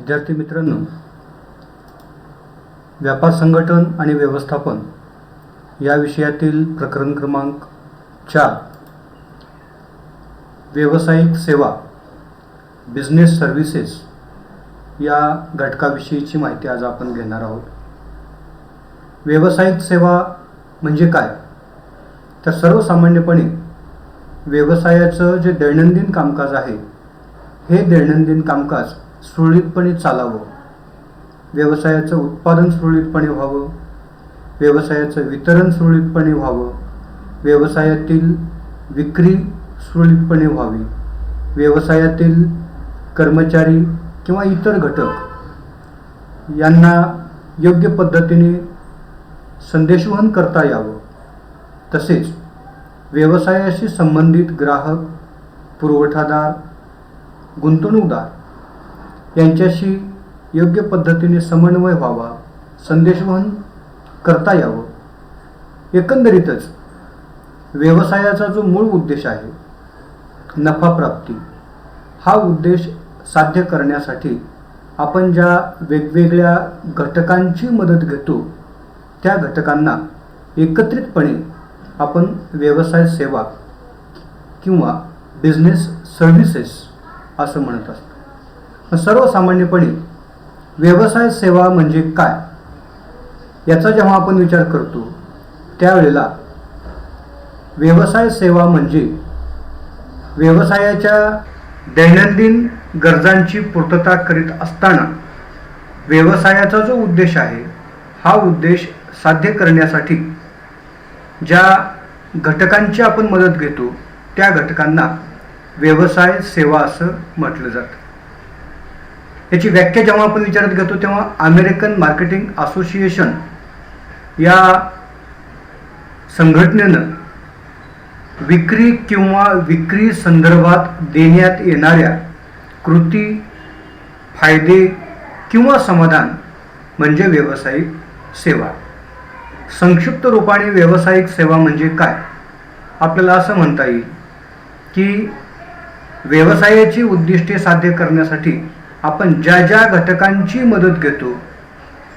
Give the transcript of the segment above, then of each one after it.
विद्यार्थी मित्रांनो, व्यापार संघटन आणि व्यवस्थापन या विषयातील प्रकरण क्रमांक 4 व्यावसायिक सेवा बिझनेस सर्व्हिसेस या घटकाविषयीची माहिती आज आपण घेणार आहोत. व्यावसायिक सेवा म्हणजे काय? तर सर्वसामान्यपणे व्यवसायाचं जे दैनंदिन कामकाज आहे हे दैनंदिन कामकाज सुरळीतपणे चालावं, व्यवसायाचं उत्पादन सुरळीतपणे व्हावं, व्यवसायाचं वितरण सुरळीतपणे व्हावं, व्यवसायातील विक्री सुरळीतपणे व्हावी, व्यवसायातील कर्मचारी किंवा इतर घटक यांना योग्य पद्धतीने संदेशवहन करता यावं, तसेच व्यवसायाशी संबंधित ग्राहक, पुरवठादार, गुंतवणूकदार यांच्याशी योग्य पद्धतीने समन्वय व्हावा, संदेशवहन करता यावं. एकंदरीतच व्यवसायाचा जो मूळ उद्देश आहे नफा प्राप्ती, हा उद्देश साध्य करण्यासाठी आपण ज्या वेगवेगळ्या घटकांची मदत घेतो त्या घटकांना एकत्रितपणे आपण व्यवसाय सेवा किंवा बिझनेस सर्व्हिसेस असं म्हणत असतो. सर्वसामान्यपणे व्यवसाय सेवा म्हणजे काय याचा जेव्हा आपण विचार करतो त्यावेळेला व्यवसाय सेवा म्हणजे व्यवसायाच्या दैनंदिन गरजांची पूर्तता करीत असताना व्यवसायाचा जो उद्देश आहे हा उद्देश साध्य करण्यासाठी ज्या घटकांची आपण मदत घेतो त्या घटकांना व्यवसाय सेवा असं म्हटलं जातं. याची व्याख्या जेव्हा आपण विचारात घेतो तेव्हा अमेरिकन मार्केटिंग असोसिएशन या संघटनेनं विक्री किंवा विक्री संदर्भात देण्यात येणाऱ्या कृती, फायदे किंवा समाधान म्हणजे व्यावसायिक सेवा. संक्षिप्त रूपाने व्यावसायिक सेवा म्हणजे काय? आपल्याला असं म्हणता येईल की व्यवसायाची उद्दिष्टे साध्य करण्यासाठी आपण ज्या ज्या घटकांची मदत घेतो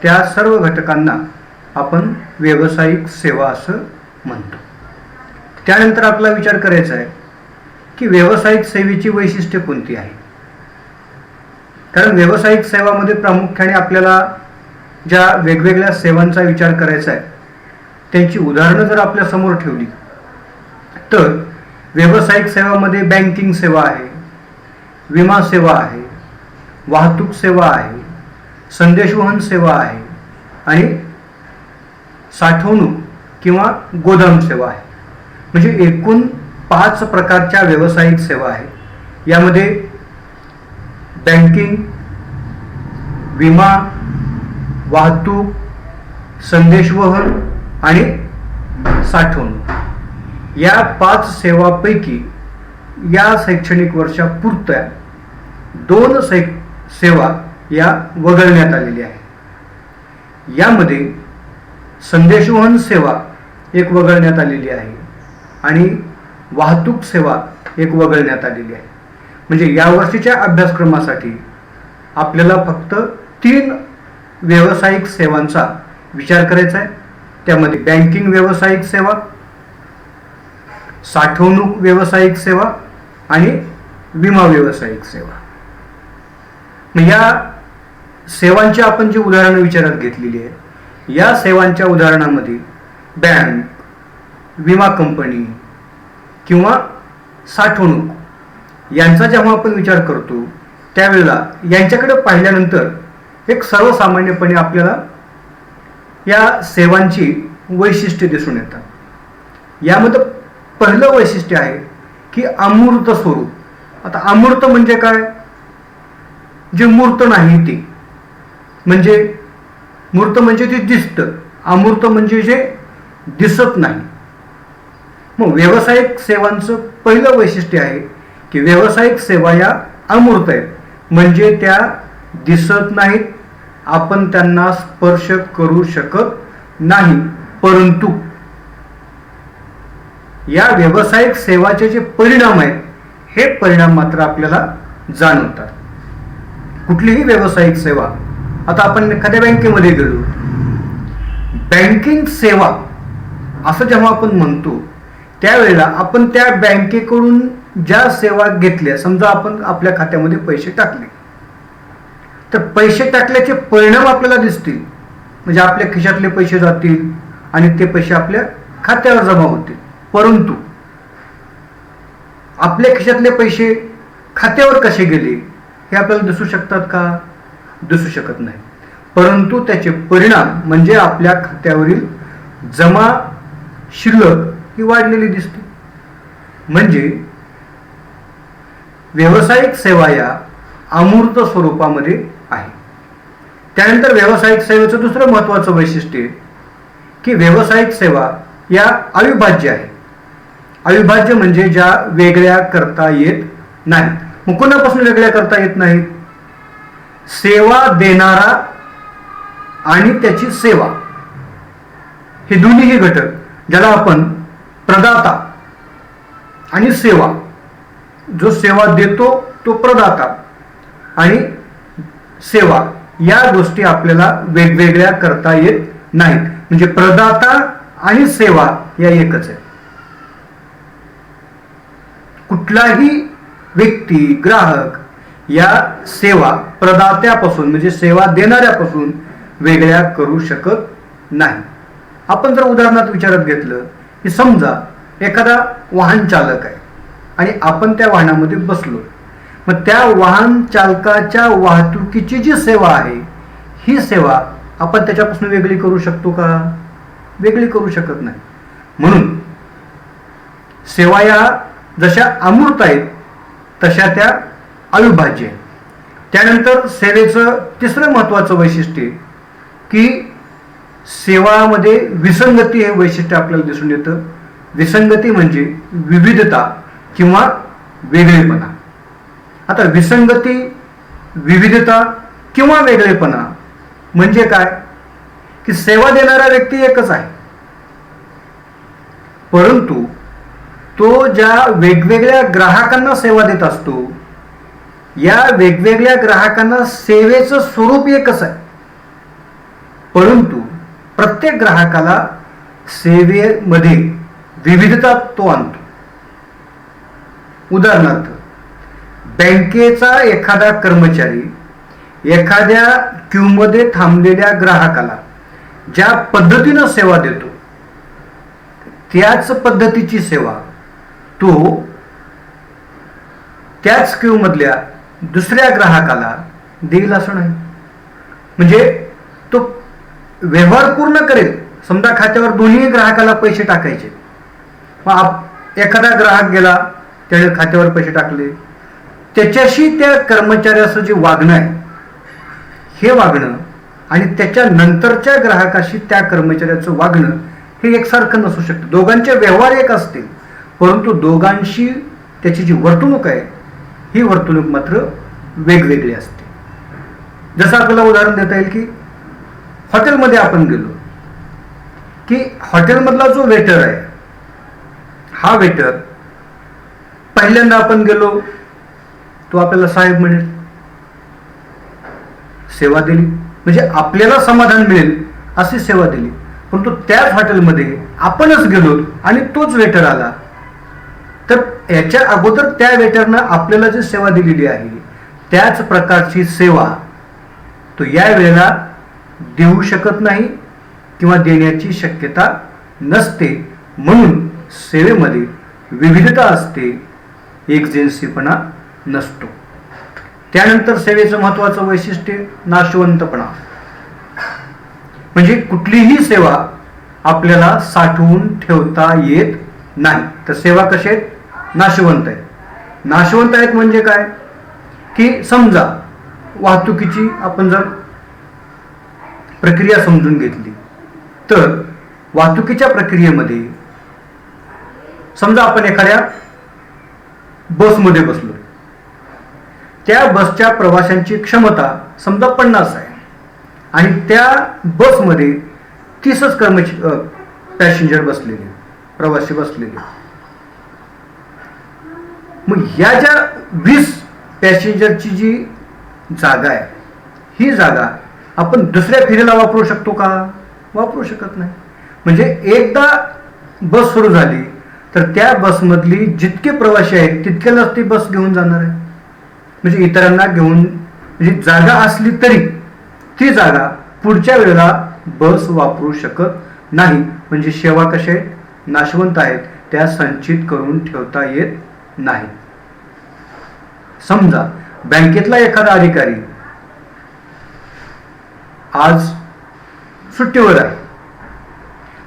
त्या सर्व घटकांना आपण व्यावसायिक सेवा असं म्हणतो. त्यानंतर आपला विचार करायचा आहे की व्यावसायिक सेवेची वैशिष्ट्ये कोणती आहे. कारण व्यावसायिक सेवामध्ये प्रामुख्याने आपल्याला ज्या वेगवेगळ्या सेवांचा विचार करायचा आहे त्यांची उदाहरणं जर आपल्या समोर ठेवली तर व्यावसायिक सेवामध्ये बँकिंग सेवा आहे, विमा सेवा आहे, वाहतूक सेवा आहे, संदेशवहन सेवा आहे आणि साठवणूक किंवा गोदाम सेवा आहे. म्हणजे एकूण 5 प्रकारच्या व्यावसायिक सेवा आहेत. यामध्ये बँकिंग, विमा, वाहतूक, संदेशवहन आणि साठवणूक या 5 सेवापैकी या शैक्षणिक वर्षापुरत्या 2 सेवा या वगळण्यात आलेल्या आहेत. यामध्ये संदेशवहन सेवा एक वगळण्यात आलेली आहे आणि वाहतूक सेवा एक वगळण्यात आलेली आहे. म्हणजे या वर्षीच्या अभ्यासक्रमासाठी आपल्याला फक्त 3 व्यावसायिक सेवांचा विचार करायचा आहे. त्यामध्ये बँकिंग व्यावसायिक सेवा, साठवणूक व्यावसायिक सेवा आणि विमा व्यावसायिक सेवा. मग या सेवांची आपण जी उदाहरणं विचारात घेतलेली आहे या सेवांच्या उदाहरणामध्ये बँक, विमा कंपनी किंवा साठवणूक यांचा जेव्हा आपण विचार करतो त्यावेळेला यांच्याकडे पाहिल्यानंतर एक सर्वसामान्यपणे आपल्याला या सेवांची वैशिष्ट्ये दिसून येतात. यामध्ये पहिलं वैशिष्ट्य आहे की अमूर्त स्वरूप. आता अमूर्त म्हणजे काय? जे मूर्त नाही ते, म्हणजे मूर्त म्हणजे ते दिसतं, अमूर्त म्हणजे जे दिसत नाही. मग व्यावसायिक सेवांचं पहिलं वैशिष्ट्य आहे की व्यावसायिक सेवा या अमूर्त आहेत, म्हणजे त्या दिसत नाहीत, आपण त्यांना स्पर्श करू शकत नाही, परंतु या व्यावसायिक सेवाचे जे परिणाम आहेत हे परिणाम मात्र आपल्याला जाणवतात. कुठलीही व्यावसायिक सेवा, आता आपण एखाद्या बँकेमध्ये गेलो, बँकिंग सेवा असं जेव्हा आपण म्हणतो त्यावेळेला आपण त्या बँकेकडून ज्या सेवा घेतल्या, समजा आपण आपल्या खात्यामध्ये पैसे टाकले, तर पैसे टाकल्याचे परिणाम आपल्याला दिसतील, म्हणजे आपल्या खिशातले पैसे जातील आणि ते पैसे आपल्या खात्यावर जमा होतील. परंतु आपल्या खिशातले पैसे खात्यावर कसे गेले हे आपल्याला दिसू शकतात का? दिसू शकत नाही. परंतु त्याचे परिणाम म्हणजे आपल्या खात्यावरील जमा शिल्लक ही वाढलेली दिसते. म्हणजे व्यावसायिक सेवा या अमूर्त स्वरूपामध्ये आहे. त्यानंतर व्यावसायिक सेवेचं दुसरं महत्त्वाचं वैशिष्ट्य की व्यावसायिक सेवा या अविभाज्य आहे. अविभाज्य म्हणजे ज्या वेगळ्या करता येत नाहीत. मग कोणापासून वेगळ्या करता येत नाहीत? सेवा देणारा आणि त्याची सेवा हे दोन्हीही घटक, ज्याला आपण प्रदाता आणि सेवा, जो सेवा देतो तो प्रदाता आणि सेवा, या गोष्टी आपल्याला वेगवेगळ्या करता येत नाहीत. म्हणजे प्रदाता आणि सेवा या एकच आहे. कुठलाही व्यक्ती, ग्राहक या सेवा प्रदात्यापासून म्हणजे सेवा देणाऱ्यापासून वेगळ्या करू शकत नाही. आपण जर उदाहरणार्थ विचारात घेतलं की समजा एखादा वाहन चालक आहे आणि आपण त्या वाहनामध्ये बसलो, मग त्या वाहन चालकाच्या वाहतुकीची जी सेवा आहे ही सेवा आपण त्याच्यापासून वेगळी करू शकतो का? वेगळी करू शकत नाही. म्हणून सेवा या जशा अमूर्त आहेत तशा त्या अविभाज्य आहेत. त्यानंतर सेवेचं तिसरं महत्त्वाचं वैशिष्ट्य की सेवामध्ये विसंगती हे वैशिष्ट्य आपल्याला दिसून येतं. विसंगती म्हणजे विविधता किंवा वेगळेपणा. आता विसंगती, विविधता किंवा वेगळेपणा म्हणजे काय? की सेवा देणारा व्यक्ती एकच आहे, परंतु तो ज्या वेगवेगळ्या ग्राहकांना सेवा देत असतो, या वेगवेगळ्या ग्राहकांना सेवेचं स्वरूप एकच आहे, परंतु प्रत्येक ग्राहकाला सेवेमध्ये विविधता तो आणतो. उदाहरणार्थ, बँकेचा एखादा कर्मचारी एखाद्या क्यूमध्ये थांबलेल्या ग्राहकाला ज्या पद्धतीनं सेवा देतो, त्याच पद्धतीची सेवा तो त्याच क्यू मधल्या दुसऱ्या ग्राहकाला देईल असं नाही. म्हणजे तो व्यवहार पूर्ण करेल. समजा खात्यावर दोन्ही ग्राहकाला पैसे टाकायचे, मग एखादा ग्राहक गेला, त्याने खात्यावर पैसे टाकले, त्याच्याशी त्या कर्मचाऱ्याचं जे वागणं आहे हे वागणं आणि त्याच्या नंतरच्या ग्राहकाशी त्या कर्मचाऱ्याचं वागणं हे एकसारखं नसू शकतं. दोघांचे व्यवहार एक असतील, परंतु दोघांशी त्याची जी वर्तणूक आहे ही वर्तणूक मात्र वेगवेगळी असते. जसं आपल्याला उदाहरण देता येईल की हॉटेलमध्ये आपण गेलो की हॉटेलमधला जो वेटर आहे, हा वेटर पहिल्यांदा आपण गेलो तो आपल्याला साहेब म्हणेल, सेवा दिली म्हणजे आपल्याला समाधान मिळेल अशी सेवा दिली. परंतु त्याच हॉटेलमध्ये आपणच गेलो आणि तोच वेटर आला, तर याच्या अगोदर त्या वेटरनं आपल्याला जी सेवा दिलेली आहे त्याच प्रकारची सेवा तो या वेळेला देऊ शकत नाही किंवा देण्याची शक्यता नसते. म्हणून सेवेमध्ये विविधता असते, एकजिनसीपणा नसतो. त्यानंतर सेवेचं महत्त्वाचं वैशिष्ट्य नाशवंतपणा. म्हणजे कुठलीही सेवा आपल्याला साठवून ठेवता येत नाही. तर सेवा कशा आहेत? नाशवंत आहेत. नाशवंत आहेत म्हणजे काय? की समजा वाहतुकीची आपण जर प्रक्रिया समजून घेतली, तर वाहतुकीच्या प्रक्रियेमध्ये समजा आपण एखाद्या बसमध्ये बसलो, त्या बसच्या प्रवाशांची क्षमता समजा 50 आहे आणि त्या बसमध्ये 30च पॅसेंजर बसलेले, प्रवासी बसलेले. मग या ज्या 20 पॅसेंजरची जी जागा आहे, ही जागा आपण दुसऱ्या फेरीला वापरू शकतो का? वापरू शकत नाही. म्हणजे एकदा बस सुरू झाली तर त्या बसमधली जितके प्रवासी आहेत तितक्यालाच ती बस घेऊन जाणार आहे. म्हणजे इतरांना घेऊन, म्हणजे जागा असली तरी ती जागा पुढच्या वेळेला बस वापरू शकत नाही. म्हणजे सेवा कशा आहेत? नाशवंत आहेत, त्या संचित करून ठेवता येत नाही. समजा बँकेतला एखादा अधिकारी आज सुट्टीवर आहे,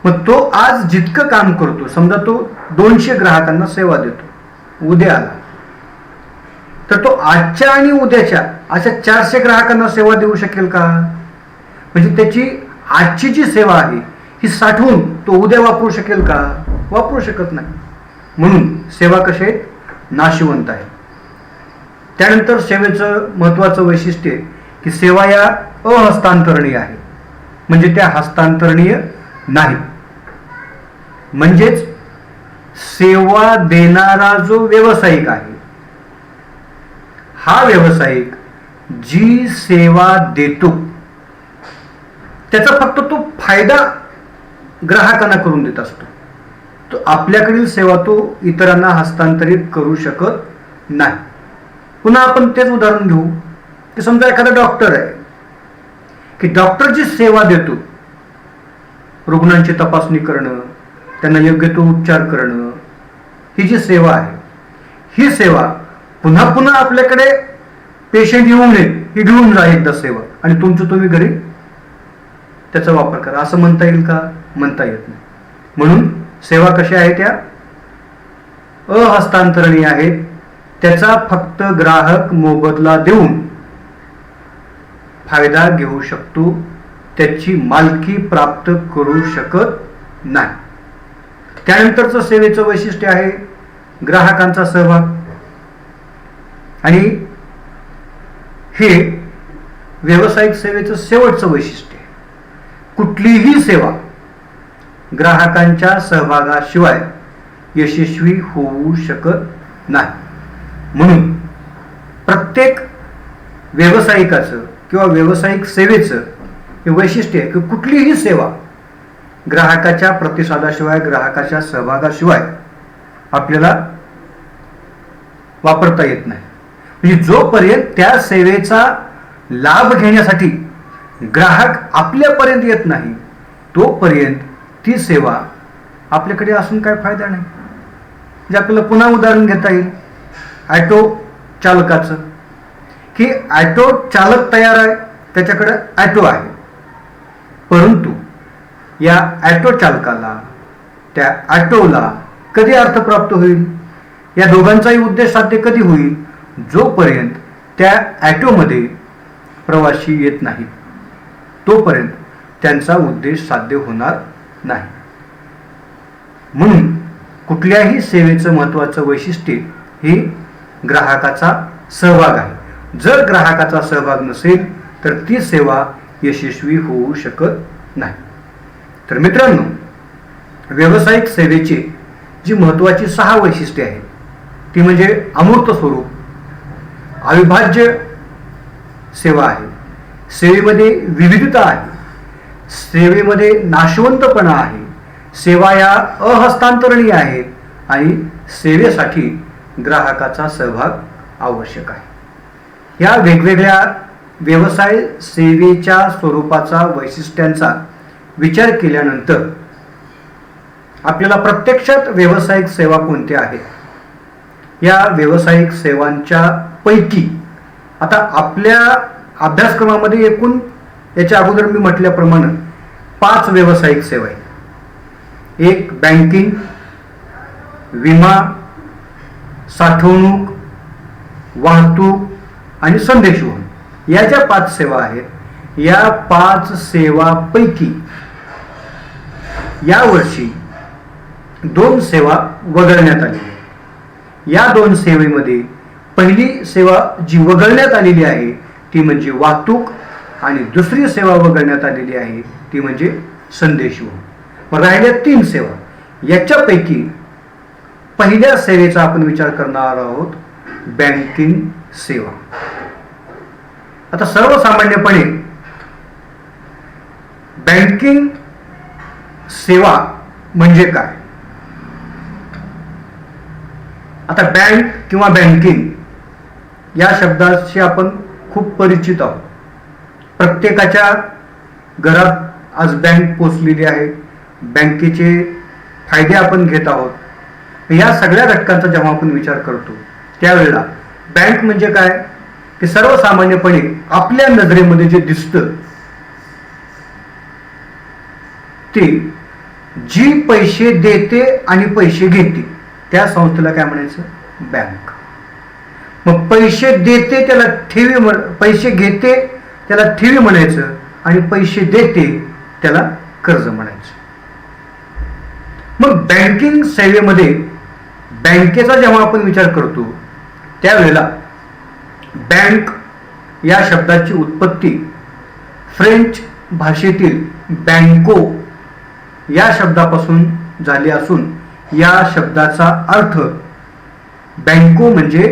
मग तो आज जितकं काम करतो, समजा तो 200 ग्राहकांना सेवा देतो, उद्या आला तर तो आजच्या आणि उद्याच्या अशा 400 ग्राहकांना सेवा देऊ शकेल का? म्हणजे त्याची आजची जी सेवा आहे ही साठवून तो उद्या वापरू शकेल का? वापरू शकत नाही. म्हणून सेवा कशा आहेत? नाशवंत आहे. त्यानंतर सेवेचं महत्त्वाचं वैशिष्ट्य की सेवा या अहस्तांतरणीय आहे, म्हणजे त्या हस्तांतरणीय नाही. म्हणजेच सेवा देणारा जो व्यावसायिक आहे, हा व्यावसायिक जी सेवा देतो त्याचा फक्त तो फायदा ग्राहकांना करून देत असतो. तो आपल्याकडील सेवा तो इतरांना हस्तांतरित करू शकत नाही. पुन्हा आपण तेच उदाहरण घेऊ की समजा एखादा डॉक्टर आहे की डॉक्टर जी सेवा देतो, रुग्णांची तपासणी करणं, त्यांना योग्य तो उपचार करणं, ही जी सेवा आहे, ही सेवा पुन्हा पुन्हा आपल्याकडे पेशंट येऊ नये, ही घेऊन जा एकदा सेवा आणि तुमचं तुम्ही घरी त्याचा वापर करा, असं म्हणता येईल का? म्हणता येत नाही. म्हणून सेवा कशा आहेत? त्या अहस्तांतरणीय आहेत. त्याचा फक्त ग्राहक मोबदला देऊन फायदा घेऊ शकतो, त्याची मालकी प्राप्त करू शकत नाही. त्यानंतरचं सेवेचं वैशिष्ट्य आहे ग्राहकांचा सहभाग. आणि हे व्यावसायिक सेवेचं शेवटचं वैशिष्ट्य आहे. कुठलीही सेवा ग्राहकांच्या सहभागाशिवाय यशस्वी होऊ शकत नाही. म्हणून प्रत्येक व्यावसायिकाचं किंवा व्यावसायिक सेवेचं हे वैशिष्ट्य आहे की कुठलीही सेवा ग्राहकाच्या प्रतिसादाशिवाय, ग्राहकाच्या सहभागाशिवाय आपल्याला वापरता येत नाही. म्हणजे जोपर्यंत त्या सेवेचा लाभ घेण्यासाठी ग्राहक आपल्यापर्यंत येत नाही तोपर्यंत ती सेवा आपल्याकडे असून काय फायदा नाही. म्हणजे आपल्याला पुन्हा उदाहरण घेता येईल ॲटो चालकाचं, की ॲटो चालक तयार आहे, त्याच्याकडे ॲटो आहे, परंतु या ॲटो चालकाला, त्या ॲटोला कधी अर्थप्राप्त होईल? या दोघांचाही उद्देश साध्य कधी होईल? जोपर्यंत त्या ॲटोमध्ये प्रवासी येत नाहीत तोपर्यंत त्यांचा उद्देश साध्य होणार नाही. म्हणून कुठल्याही सेवेचं महत्त्वाचं वैशिष्ट्य हे ग्राहकाचा सहभाग आहे. जर ग्राहकाचा सहभाग नसेल तर ती सेवा यशस्वी होऊ शकत नाही. तर मित्रांनो, व्यावसायिक सेवेची जी महत्त्वाची 6 वैशिष्ट्ये आहेत ती म्हणजे अमूर्त स्वरूप, अविभाज्य सेवा आहे, सेवेमध्ये विविधता आहे, सेवेमध्ये नाशवंतपणा आहे, सेवा या अहस्तांतरणीय आहेत आणि सेवेसाठी ग्राहकाचा सहभाग आवश्यक आहे. या वेगवेगळ्या व्यवसाय सेवेच्या स्वरूपाचा, वैशिष्ट्यांचा विचार केल्यानंतर आपल्याला प्रत्यक्षात व्यावसायिक सेवा कोणत्या आहेत, या व्यावसायिक सेवांच्या पैकी आता आपल्या अभ्यासक्रमामध्ये एकूण, याच्या अगोदर मी म्हटल्याप्रमाणे 5 व्यावसायिक सेवा आहेत. एक बँकिंग, विमा, साठवणूक, वाहतूक आणि संदेशवहन, या ज्या 5 सेवा आहेत, या 5 सेवापैकी यावर्षी 2 सेवा वगळण्यात आलेली आहे. या 2 सेवेमध्ये पहिली सेवा जी वगळण्यात आलेली आहे ती म्हणजे वाहतूक आणि दुसरी सेवा वगळण्यात आलेली आहे ती म्हणजे संदेशवहन. मग राहिल्या 3 सेवा. याच्यापैकी पहिल्या सेवेचा आपण विचार करणार आहोत, बँकिंग सेवा. आता सर्वसामान्यपणे बँकिंग सेवा म्हणजे काय? आता बँक किंवा बँकिंग या शब्दाशी आपण खूप परिचित आहोत. प्रत्येकाच्या घरात आज बँक पोचलेली आहे. बँकेचे फायदे आपण घेत आहोत. या सगळ्या घटकांचा जेव्हा आपण विचार करतो त्यावेळेला बँक म्हणजे काय की सर्वसामान्यपणे आपल्या नजरेमध्ये जे दिसतं ते जी पैसे देते आणि पैसे घेते त्या संस्थेला काय म्हणायचं? बँक. मग पैसे देते त्याला ठेवी, पैसे घेते त्याला ठेवी म्हणायचं आणि पैसे देते त्याला कर्ज म्हणायचं. मग बँकिंग सेवेमध्ये बँकेचा जेव्हा आपण विचार करतो त्यावेळेला बँक या शब्दाची उत्पत्ती फ्रेंच भाषेतील बँको या शब्दापासून झाली असून या शब्दाचा अर्थ बँको म्हणजे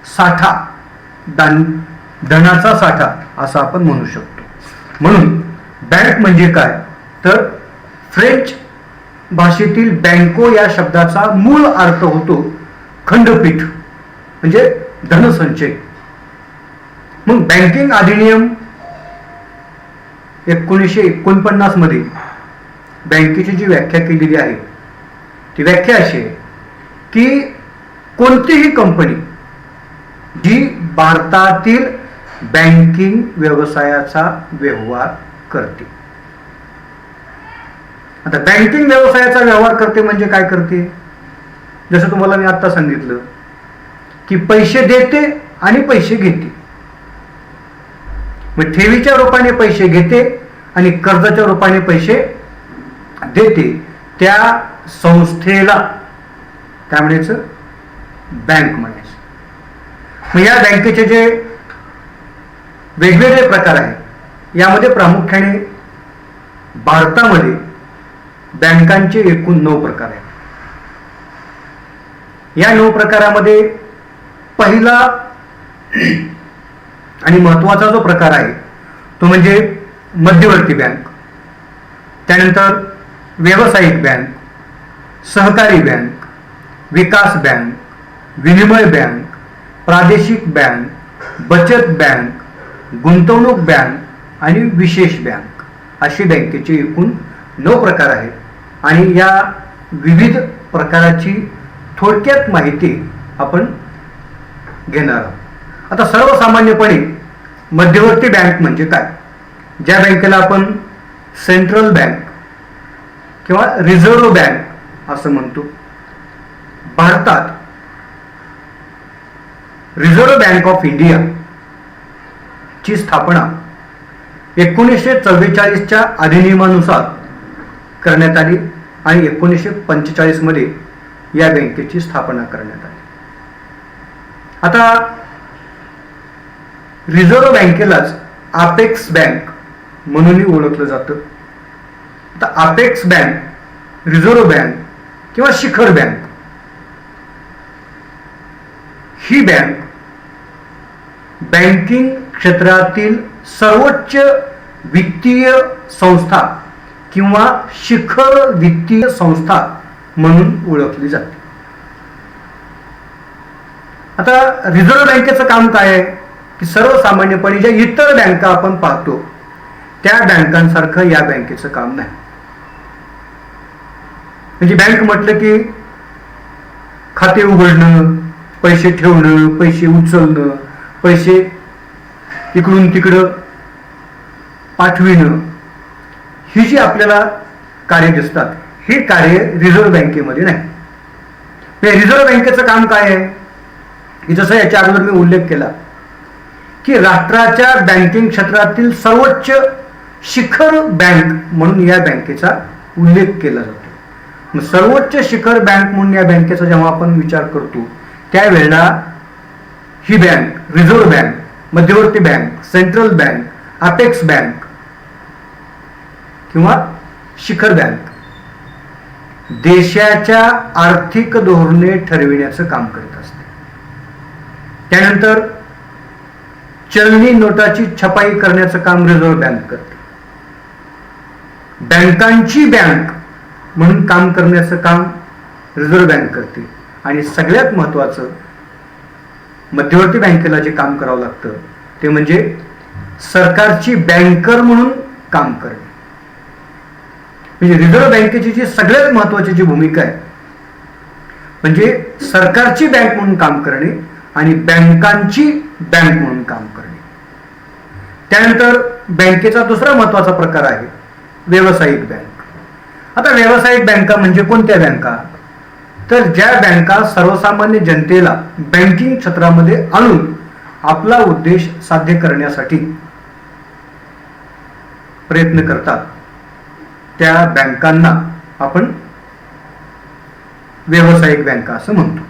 साठा, धनाचा साठा असा आपण म्हणू शकतो. म्हणून बँक म्हणजे काय तर फ्रेंच भाषेतील बँको या शब्दाचा मूळ अर्थ होतो खंडपीठ म्हणजे धनसंचय. मग बँकिंग अधिनियम 1949 मध्ये बँकेची जी व्याख्या केलेली आहे ती व्याख्या अशी आहे की कोणतीही कंपनी जी भारतातील बँकिंग व्यवसायाचा व्यवहार करते. आता बँकिंग व्यवसायाचा व्यवहार करते म्हणजे काय करते? जसं तुम्हाला मी आता सांगितलं की पैसे देते आणि पैसे घेते. मग ठेवीच्या रूपाने पैसे घेते आणि कर्जाच्या रूपाने पैसे देते त्या संस्थेला काय म्हणायचं? बँक म्हणायचं. मग या बँकेचे जे वेगवेगळे प्रकार आहेत यामध्ये प्रामुख्याने भारतामध्ये बँकांचे एकूण 9 प्रकार आहेत. या 9 प्रकारामध्ये पहिला आणि महत्वाचा जो प्रकार आहे तो म्हणजे मध्यवर्ती बँक, त्यानंतर व्यावसायिक बँक, सहकारी बँक, विकास बँक, विनिमय बँक, प्रादेशिक बँक, बचत बँक, गुंतवणूक बँक आणि विशेष बँक अशी बँकेचे एकूण 9 प्रकार आहेत. आणि या विविध प्रकाराची थोडक्यात माहिती आपण घेणार आहोत. आता सर्वसामान्यपणे मध्यवर्ती बँक म्हणजे काय? ज्या बँकेला आपण सेंट्रल बँक किंवा रिझर्व्ह बँक असं म्हणतो. भारतात रिझर्व्ह बँक ऑफ इंडिया ची स्थापना 1944च्या अधिनियमानुसार करण्यात आली आणि 1945 मध्ये या बँकेची स्थापना करण्यात आली. आता रिझर्व्ह बँकेलाच अपेक्स बँक म्हणूनही ओळखलं जातं. आता अपेक्स बँक, रिझर्व्ह बँक किंवा शिखर बँक ही बँक बँकिंग क्षेत्रातील सर्वोच्च वित्तीय संस्था किंवा शिखर वित्तीय संस्था म्हणून ओळखली जाते. आता रिझर्व्ह बँकेचं काम काय आहे की सर्वसामान्यपणे ज्या इतर बँका आपण पाहतो त्या बँकांसारखं या बँकेचं काम नाही. म्हणजे बँक म्हटलं की खाते उघडणं, पैसे ठेवणं, पैसे उचलणं, पैसे इकडून तिकडं पाठविणं ही जी आपल्याला कार्य दिसतात हे कार्य रिझर्व्ह बँकेमध्ये नाही. रिझर्व्ह बँकेचं काम काय आहे की जसं याच्या अगोदर मी उल्लेख केला की राष्ट्राच्या बँकिंग क्षेत्रातील सर्वोच्च शिखर बँक म्हणून या बँकेचा उल्लेख केला जातो. मग सर्वोच्च शिखर बँक म्हणून या बँकेचा जेव्हा आपण विचार करतो त्यावेळेला ही बँक रिझर्व्ह बँक, मध्यवर्ती bank, central bank, apex bank किंवा शिखर बँक देशाच्या आर्थिक धोरणे ठरविण्याचं काम करत असते. त्यानंतर चलनी नोटाची छपाई करण्याचं काम रिझर्व्ह बँक करते. बँकांची बँक म्हणून काम करण्याचं काम रिझर्व्ह बँक करते. आणि सगळ्यात महत्त्वाचं मध्यवर्ती बँकेला जे काम करावं लागतं ते म्हणजे सरकारची बँकर म्हणून काम करणे. म्हणजे रिझर्व्ह बँकेची जी सगळ्यात महत्त्वाची जी भूमिका आहे म्हणजे सरकारची बँक म्हणून काम करणे आणि बँकांची बँक म्हणून काम करणे. त्यानंतर बँकेचा दुसरा महत्त्वाचा प्रकार आहे व्यावसायिक बँक. आता व्यावसायिक बँका म्हणजे कोणत्या बँका? तर ज्या बँका सर्वसामान्य जनतेला बँकिंग क्षेत्रामध्ये आणून आपला उद्देश साध्य करण्यासाठी प्रयत्न करतात त्या बँकांना आपण व्यावसायिक बँका असं म्हणतो.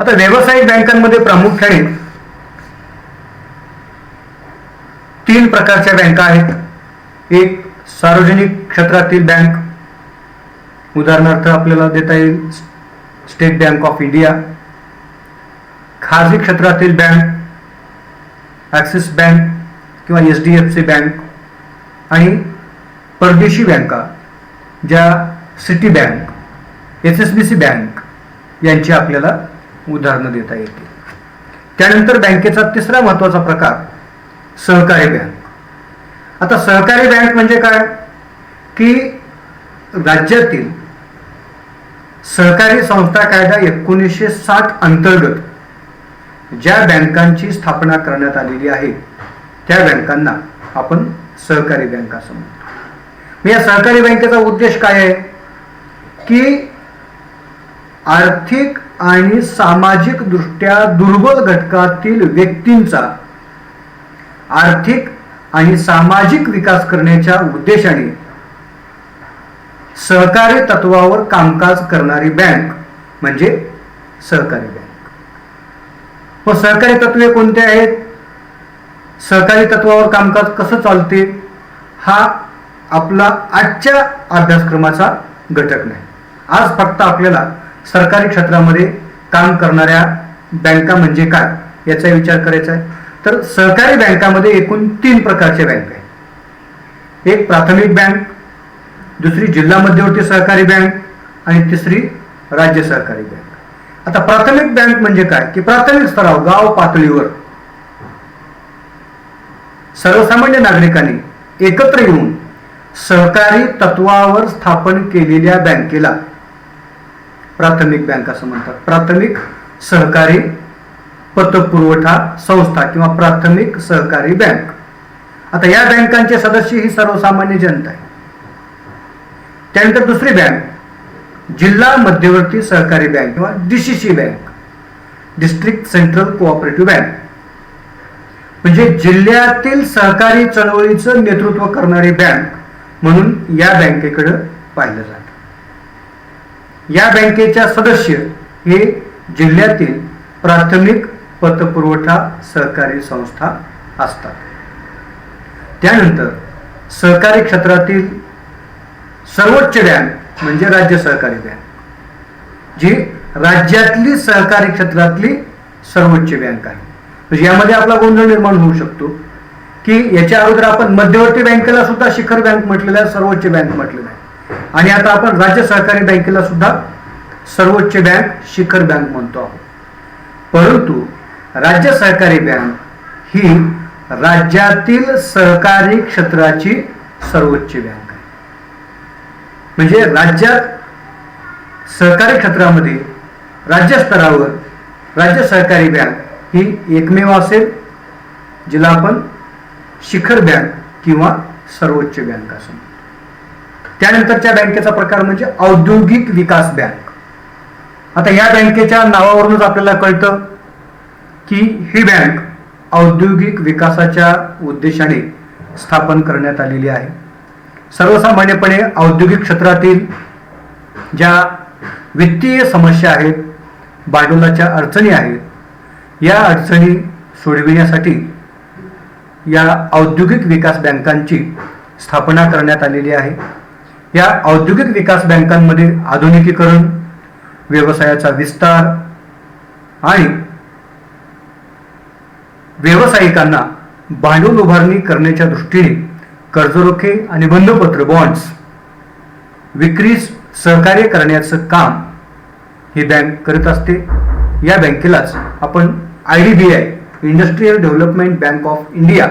आता व्यावसायिक बँकांमध्ये प्रामुख्याने 3 प्रकारच्या बँका आहेत. एक सार्वजनिक क्षेत्रातील बँक, उदाहरणार्थ आपल्याला देता येईल स्टेट बँक ऑफ इंडिया. खाजगी क्षेत्रातील बँक ॲक्सिस बँक किंवा HDFC बँक. आणि परदेशी बँका ज्या सिटी बँक, HSBC बँक यांची आपल्याला उदाहरणं देता येतील. त्यानंतर बँकेचा तिसरा महत्त्वाचा प्रकार सहकारी बँक. आता सहकारी बँक म्हणजे काय की राज्यातील सहकारी संस्था कायदा 1960 अंतर्गत ज्या बँकांची स्थापना करण्यात आलेली आहे त्या बँकांना आपण सहकारी बँक असं म्हणतो. या सहकारी बँकेचा उद्देश काय आहे की आर्थिक आणि सामाजिक दृष्ट्या दुर्बल घटकातील व्यक्तींचा आर्थिक आणि सामाजिक विकास करण्याच्या उद्देशाने सहकारी तत्वावर कामकाज करणारी बँक म्हणजे सहकारी बँक. व सहकारी तत्वे कोणते आहेत? सहकारी तत्वावर कामकाज कसं चालते हा आपला आजच्या अभ्यासक्रमाचा घटक नाही. आज फक्त आपल्याला सरकारी क्षेत्रामध्ये काम करणाऱ्या बँका म्हणजे काय याचा विचार करायचा आहे. तर सहकारी बँकामध्ये एकूण 3 प्रकारच्या बँका आहेत. एक प्राथमिक बँक, दुसरी जिल्हा मध्यवर्ती सहकारी बँक आणि तिसरी राज्य सहकारी बँक. आता प्राथमिक बँक म्हणजे काय की प्राथमिक स्तरावर गाव पातळीवर सर्वसामान्य नागरिकांनी एकत्र येऊन सहकारी तत्वावर स्थापन केलेल्या बँकेला प्राथमिक बँक असं म्हणतात. प्राथमिक सहकारी पतपुरवठा संस्था किंवा प्राथमिक सहकारी बँक. आता या बँकांचे सदस्य ही सर्वसामान्य जनता आहे. त्यानंतर दुसरी बँक जिल्हा मध्यवर्ती सहकारी बँक किंवा DCC bank, district central cooperative bank. म्हणजे जिल्ह्यातील सहकारी चळवळीचं नेतृत्व करणारी बँक म्हणून या बँकेकडे पाहिलं जातं. या बँकेच्या सदस्य हे जिल्ह्यातील प्राथमिक पतपुरवठा सहकारी संस्था असतात. त्यानंतर सहकारी क्षेत्रातील सर्वोच्च बँक म्हणजे राज्य सहकारी बँक, जी राज्यातली सहकारी क्षेत्रातली सर्वोच्च बँक आहे. म्हणजे यामध्ये आपला गोंधळ निर्माण होऊ शकतो की याच्या अगोदर आपण मध्यवर्ती बँकेला सुद्धा शिखर बँक म्हटलेलं आहे, सर्वोच्च बँक म्हटलेलं आहे. आणि आता आपण राज्य सहकारी बँकेला सुद्धा सर्वोच्च बँक, शिखर बँक म्हणतो आहोत. परंतु राज्य सहकारी बँक ही राज्यातील सहकारी क्षेत्राची सर्वोच्च बँक आहे. म्हणजे राज्यात सहकारी क्षेत्रामध्ये राज्य स्तरावर राज्य सहकारी बँक ही एकमेव असेल जिला आपण शिखर बँक किंवा सर्वोच्च बँक असं म्हणतो. त्यानंतरच्या बँकेचा प्रकार म्हणजे औद्योगिक विकास बँक. आता या बँकेच्या नावावरूनच आपल्याला कळतं की ही बँक औद्योगिक विकासाच्या उद्देशाने स्थापन करण्यात आलेली आहे. सर्वसामान्यपणे औद्योगिक क्षेत्रातील ज्या वित्तीय समस्या आहेत, भांडवलाच्या अडचणी आहेत, या अडचणी सोडविण्यासाठी या औद्योगिक विकास बँकांची स्थापना करण्यात आलेली आहे. या औद्योगिक विकास बँकांमध्ये आधुनिकीकरण, व्यवसायाचा विस्तार आणि व्यावसायिकांना भांडवल उभारणी करण्याच्या दृष्टीने कर्जरोखे आणि बंधपत्र बॉन्ड्स विक्रीस सहकार्य करण्याचं काम ही बँक करत असते. या बँकेलाच आपण IDBI industrial development bank of India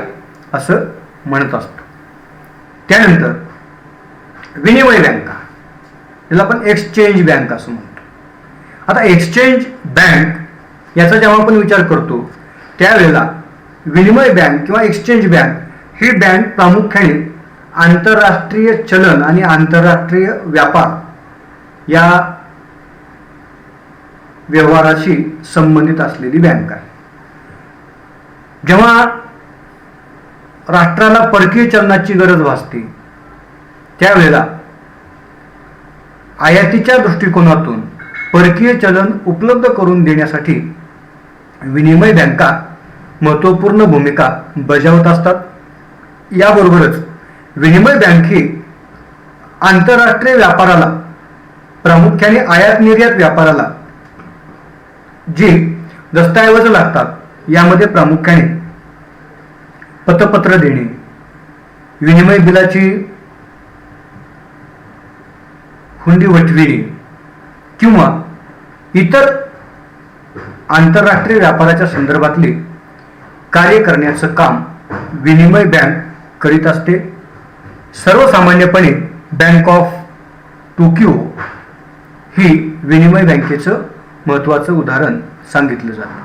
असं म्हणत असतो. त्यानंतर विनिमय बँका, याला आपण एक्सचेंज बँक असं म्हणतो. आता एक्सचेंज बँक याचा जेव्हा आपण विचार करतो त्यावेळेला विनिमय बँक किंवा एक्सचेंज बँक ही बँक प्रामुख्याने आंतरराष्ट्रीय चलन आणि आंतरराष्ट्रीय व्यापार या व्यवहाराशी संबंधित असलेली बँक आहे. जेव्हा राष्ट्राला परकीय चलनाची गरज भासते त्यावेळेला आयातीच्या दृष्टिकोनातून परकीय चलन उपलब्ध करून देण्यासाठी विनिमय बँका महत्त्वपूर्ण भूमिका बजावत असतात. याबरोबरच विनिमय बँक ही आंतरराष्ट्रीय व्यापाराला, प्रामुख्याने आयात निर्यात व्यापाराला जी दस्तऐवज लागतात यामध्ये प्रामुख्याने पतपत्र देणे, विनिमय बिलाची हुंडी वटविणे किंवा इतर आंतरराष्ट्रीय व्यापाराच्या संदर्भातले कार्य करण्याचं काम विनिमय बँक करीत असते. सर्वसामान्यपणे बँक ऑफ टोकियो ही विनिमय बँकेचं महत्त्वाचं उदाहरण सांगितलं जातं.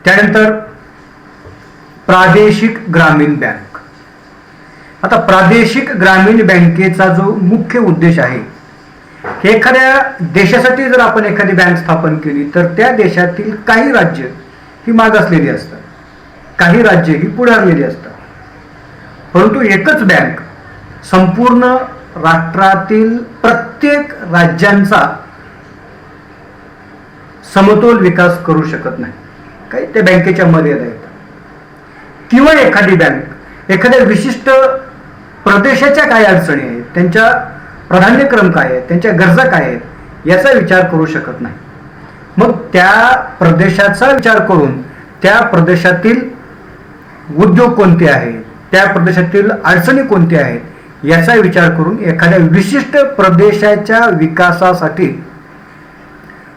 त्यानंतर प्रादेशिक ग्रामीण बँक. आता प्रादेशिक ग्रामीण बँकेचा जो मुख्य उद्देश आहे, एखाद्या देशासाठी जर आपण एखादी बँक स्थापन केली तर त्या देशातील काही राज्य ही मागासलेली असतात, काही राज्य ही पुढारलेली असतात. परंतु एकच बँक संपूर्ण राष्ट्रातील प्रत्येक राज्यांचा समतोल विकास करू शकत नाही. काही त्या बँकेच्या मर्यादा येतात. किंवा एखादी बँक एखाद्या विशिष्ट प्रदेशाच्या काय अडचणी आहेत, त्यांच्या प्राधान्यक्रम काय आहेत, त्यांच्या गरजा काय आहेत याचा विचार करू शकत नाही. मग त्या प्रदेशाचा विचार करून त्या प्रदेशातील उद्योग कोणते आहेत, त्या प्रदेशातील अडचणी कोणत्या आहेत याचा विचार करून एखाद्या विशिष्ट प्रदेशाच्या विकासासाठी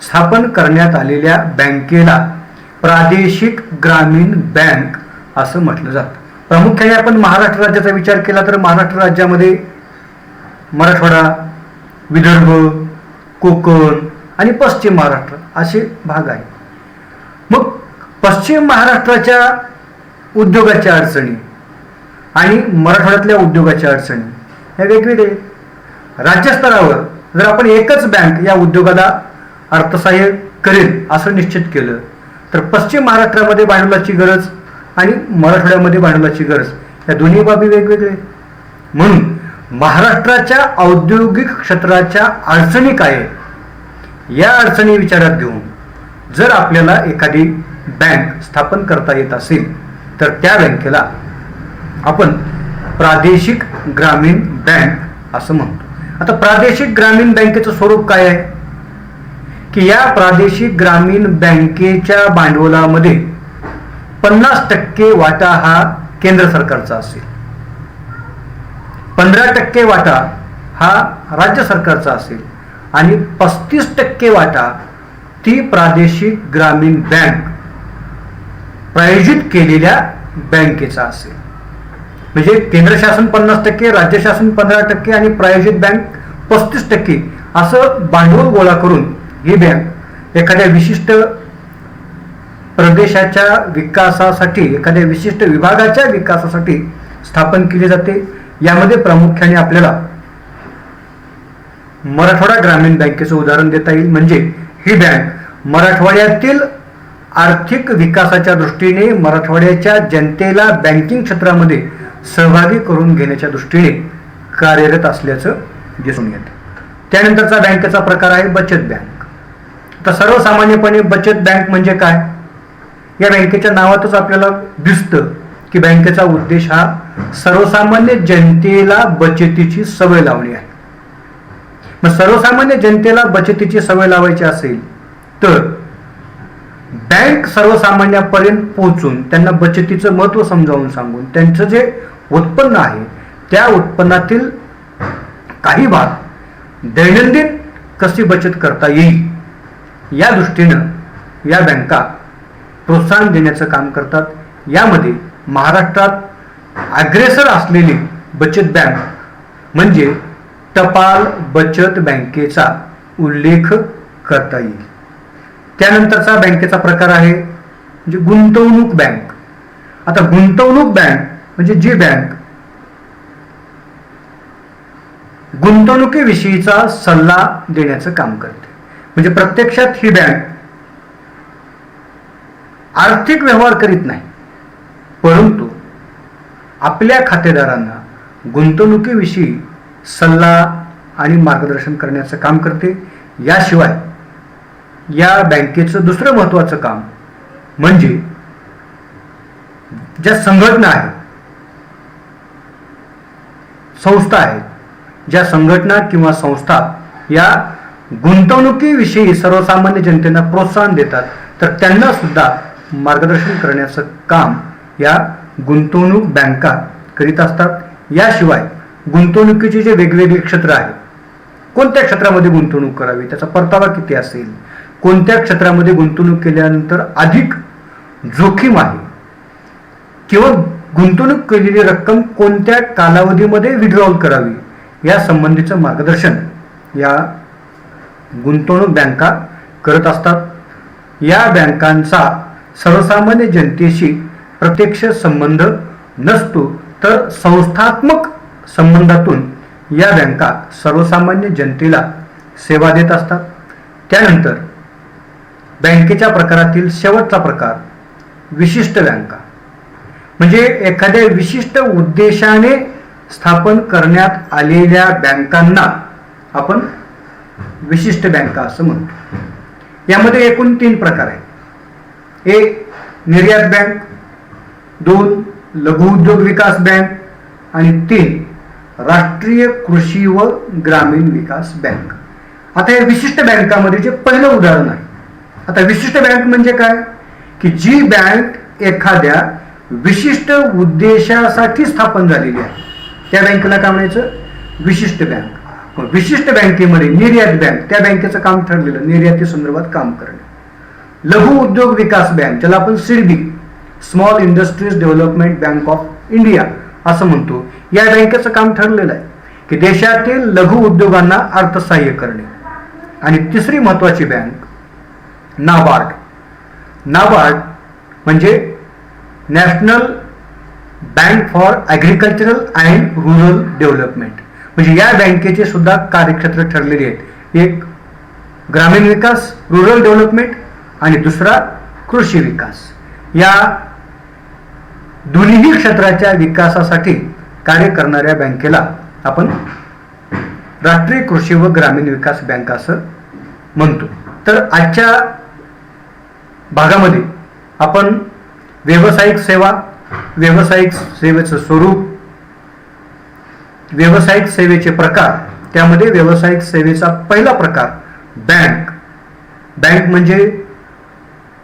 स्थापन करण्यात आलेल्या बँकेला प्रादेशिक ग्रामीण बँक असं म्हटलं जातं. प्रामुख्याने आपण महाराष्ट्र राज्याचा विचार केला तर महाराष्ट्र राज्यामध्ये मराठवाडा, विदर्भ, कोकण आणि पश्चिम महाराष्ट्र असे भाग आहेत. मग पश्चिम महाराष्ट्राच्या उद्योगाच्या अडचणी आणि मराठवाड्यातल्या उद्योगाच्या अडचणी ह्या वेगवेगळे. राज्यस्तरावर जर आपण एकच बँक या उद्योगाला अर्थसहाय्य करेल असं निश्चित केलं तर पश्चिम महाराष्ट्रामध्ये भांडवलाची गरज आणि मराठवाड्यामध्ये भांडवलाची गरज या दोन्ही बाबी वेगवेगळे. म्हणून महाराष्ट्राच्या औद्योगिक क्षेत्राच्या अडचणी काय आहेत या अडचणी विचारात घेऊन जर आपल्याला एखादी बँक स्थापन करता येत असेल तर त्या बँकेला आपण प्रादेशिक ग्रामीण बँक असं म्हणतो. आता प्रादेशिक ग्रामीण बँकेचं स्वरूप काय आहे की या प्रादेशिक ग्रामीण बँकेच्या भांडवलामध्ये 50% वाटा हा केंद्र सरकारचा असेल, 15% वाटा हा राज्य सरकारचा असेल आणि 35% वाटा ती प्रादेशिक ग्रामीण बँक प्रायोजित केलेल्या बँकेचा असेल. म्हणजे केंद्र शासन 50%, राज्य शासन 15% आणि प्रायोजित बँक 35% असं भांडवल गोळा करून ही बँक एखाद्या विशिष्ट प्रदेशाच्या विकासासाठी, एखाद्या विशिष्ट विभागाच्या विकासासाठी स्थापन केली जाते. यामध्ये प्रामुख्याने आपल्याला मराठवाडा ग्रामीण बँकेचं उदाहरण देता येईल. म्हणजे ही बँक मराठवाड्यातील आर्थिक विकासाच्या दृष्टीने मराठवाड्याच्या जनतेला बँकिंग क्षेत्रामध्ये सहभागी करून घेण्याच्या दृष्टीने कार्यरत असल्याचं दिसून येतं. त्यानंतरचा बँकेचा प्रकार आहे बचत बँक. तर सर्वसामान्यपणे बचत बँक म्हणजे काय, या बँकेच्या नावातच आपल्याला दिसतं की बँकेचा उद्देश हा सर्वसामान्य जनतेला बचतीची सवय लावणे आहे. मग सर्वसामान्य जनतेला बचतीची सवय लावायची असेल तर बँक सर्वसामान्यांपर्यंत पोहोचून त्यांना बचतीचं महत्त्व समजावून सांगून त्यांचं जे उत्पन्न आहे त्या उत्पन्नातील काही भाग दैनंदिन कशी बचत करता येईल या दृष्टीनं या बँका प्रोत्साहन देण्याचं काम करतात. यामध्ये महाराष्ट्रात अग्रेसर असलेली बचत बँक म्हणजे टपाल बचत बँकेचा उल्लेख करता येईल. त्यानंतरचा बँकेचा प्रकार आहे म्हणजे गुंतवणूक बँक. आता गुंतवणूक बँक म्हणजे जी बँक गुंतवणुकीविषयीचा सल्ला देण्याचं काम करते. म्हणजे प्रत्यक्षात ही बँक आर्थिक व्यवहार करीत नाही, परंतु आपल्या खातेदारांना गुंतवणुकीविषयी सल्ला आणि मार्गदर्शन करण्याचं काम करते. याशिवाय या बँकेचं दुसरं महत्त्वाचं काम म्हणजे ज्या संघटना आहेत, संस्था आहेत, ज्या संघटना किंवा संस्था या गुंतवणुकीविषयी सर्वसामान्य जनतेला प्रोत्साहन देतात तर त्यांना सुद्धा मार्गदर्शन करण्याचं काम या गुंतवणूक बँका करीत असतात. याशिवाय गुंतवणुकीचे जे वेगवेगळे क्षेत्र आहेत, कोणत्या क्षेत्रामध्ये गुंतवणूक करावी, त्याचा परतावा किती असेल, कोणत्या क्षेत्रामध्ये गुंतवणूक केल्यानंतर अधिक जोखीम आहे किंवा गुंतवणूक केलेली रक्कम कोणत्या कालावधीमध्ये विड्रॉल करावी या संबंधीचं मार्गदर्शन या गुंतवणूक बँका करत असतात. या बँकांचा सर्वसामान्य जनतेशी प्रत्यक्ष संबंध नसतो, तर संस्थात्मक संबंधातून या बँका सर्वसामान्य जनतेला सेवा देत असतात. त्यानंतर बँकेच्या प्रकारातील शेवटचा प्रकार विशिष्ट बँका म्हणजे एखाद्या विशिष्ट उद्देशाने स्थापन करण्यात आलेल्या बँकांना आपण विशिष्ट बँका असं म्हणतो. यामध्ये एकूण 3 प्रकार आहेत. 1 निर्यात बँक, 2 लघु उद्योग विकास बँक आणि 3 राष्ट्रीय कृषी व ग्रामीण विकास बँक. आता या विशिष्ट बँकामध्ये जे पहिलं उदाहरण आहे, आता विशिष्ट बँक म्हणजे काय की जी बँक एखाद्या विशिष्ट उद्देशासाठी स्थापन झालेली आहे त्या बँकेला काय म्हणायचं, विशिष्ट बँक. विशिष्ट बँकेमध्ये निर्यात बँक, त्या बँकेचं काम ठरलेलं निर्याती संदर्भात काम करणे. लघु उद्योग विकास बँक ज्याला आपण SIDBI small industries development bank of India असं म्हणतो, या बँकेचं काम ठरलेलं आहे की देशातील लघु उद्योगांना अर्थसहाय्य करणे. आणि तिसरी महत्वाची बँक नाबार्ड. नाबार्ड म्हणजे national bank for agricultural and rural development. म्हणजे या बँकेचे सुद्धा कार्यक्षेत्र ठरलेले आहेत. एक ग्रामीण विकास रुरल डेव्हलपमेंट आणि दुसरा कृषी विकास. या दोन्ही क्षेत्राच्या विकासासाठी कार्य करणाऱ्या बँकेला आपण राष्ट्रीय कृषी व ग्रामीण विकास बँक असं म्हणतो. तर आजच्या भागामध्ये आपण व्यावसायिक सेवा, व्यावसायिक सेवेचं स्वरूप, व्यावसायिक सेवेचे प्रकार, त्यामध्ये व्यावसायिक सेवेचा पहिला प्रकार बँक. बँक म्हणजे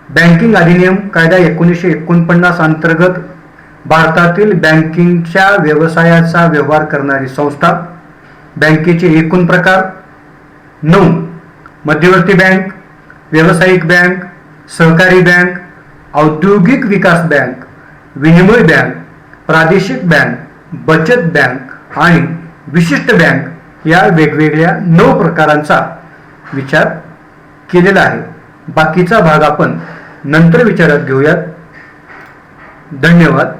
बँकिंग अधिनियम कायदा 1949 अंतर्गत भारतातील बँकिंगच्या व्यवसायाचा व्यवहार करणारी संस्था. बँकेचे एकूण प्रकार 9. मध्यवर्ती बँक, व्यावसायिक बँक, सहकारी बँक, औद्योगिक विकास बँक, विनिमय बँक, प्रादेशिक बँक, बचत बँक आणि विशिष्ट बँक या वेगवेगळ्या 9 प्रकारांचा विचार केलेला आहे. बाकीचा भाग आपण नंतर विचारात घेऊयात. धन्यवाद.